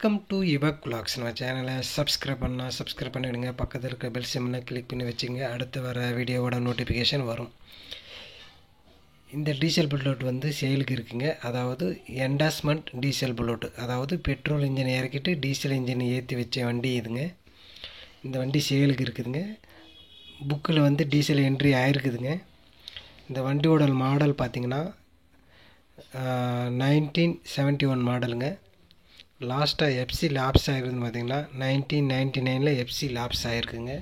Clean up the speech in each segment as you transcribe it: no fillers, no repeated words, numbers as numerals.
Welcome to Yuvak vlogs. நம்ம சேனலை subscribe பண்ணிவிடுங்க. பக்கத்தில் இருக்க பெல் சிம்னை கிளிக் பண்ணி வச்சுங்க. அடுத்து வர வீடியோவோட நோட்டிஃபிகேஷன் வரும். இந்த டீசல் புல்லட் வந்து சேலுக்கு இருக்குங்க. அதாவது என்டாஸ்மெண்ட் டீசல் புல்லட், அதாவது பெட்ரோல் இன்ஜின் இறக்கிட்டு டீசல் இன்ஜின் ஏற்றி வச்ச வண்டி இதுங்க. இந்த வண்டி சேலுக்கு இருக்குதுங்க. புக்கில் வந்து டீசல் என்ட்ரி ஆகிருக்குதுங்க. இந்த வண்டியோட மாடல் பார்த்திங்கன்னா 1971 மாடலுங்க. லாஸ்ட்டாக எஃப்சி லாப்ஸ் ஆகிருக்குதுன்னு பார்த்திங்கன்னா 1999 எஃப்சி லாப்ஸ் ஆகிருக்குங்க.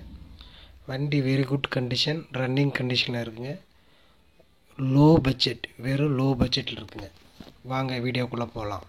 வண்டி வெரி குட் கண்டிஷன், ரன்னிங் கண்டிஷனில் இருக்குங்க. லோ பட்ஜெட், வெறும் லோ பட்ஜெட்டில் இருக்குங்க. வாங்க வீடியோக்குள்ளே போகலாம்.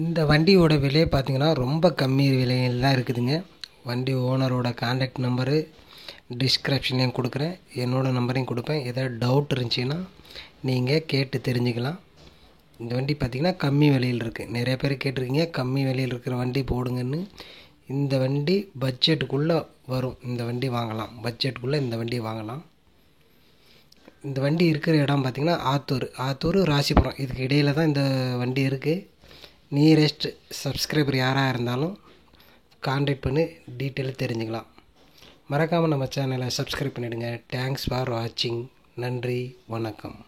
இந்த வண்டியோட விலை பார்த்திங்கன்னா ரொம்ப கம்மி விலையில் தான் இருக்குதுங்க. வண்டி ஓனரோட கான்டாக்ட் நம்பரு டிஸ்கிரிப்ஷன்லேயும் கொடுக்குறேன், என்னோடய நம்பரையும் கொடுப்பேன். ஏதாவது டவுட் இருந்துச்சுன்னா நீங்கள் கேட்டு தெரிஞ்சுக்கலாம். இந்த வண்டி பார்த்திங்கன்னா கம்மி விலையில் இருக்குது. நிறைய பேர் கேட்டிருக்கீங்க கம்மி விலையில் இருக்கிற வண்டி போடுங்கன்னு. இந்த வண்டி பட்ஜெட்டுக்குள்ளே வரும். இந்த வண்டி வாங்கலாம், பட்ஜெட்டுக்குள்ளே இந்த வண்டி வாங்கலாம். இந்த வண்டி இருக்கிற இடம் பார்த்திங்கன்னா ஆத்தூர் ராசிபுரம், இதுக்கு இடையில் தான் இந்த வண்டி இருக்குது. நியரஸ்ட் சப்ஸ்கிரைபர் யாராக இருந்தாலும் கான்டாக்ட் பண்ணி டீட்டெயில் தெரிஞ்சுக்கலாம். மறக்காமல் நம்ம சேனலை சப்ஸ்கிரைப் பண்ணிவிடுங்க. தேங்க்ஸ் ஃபார் வாட்சிங். நன்றி, வணக்கம்.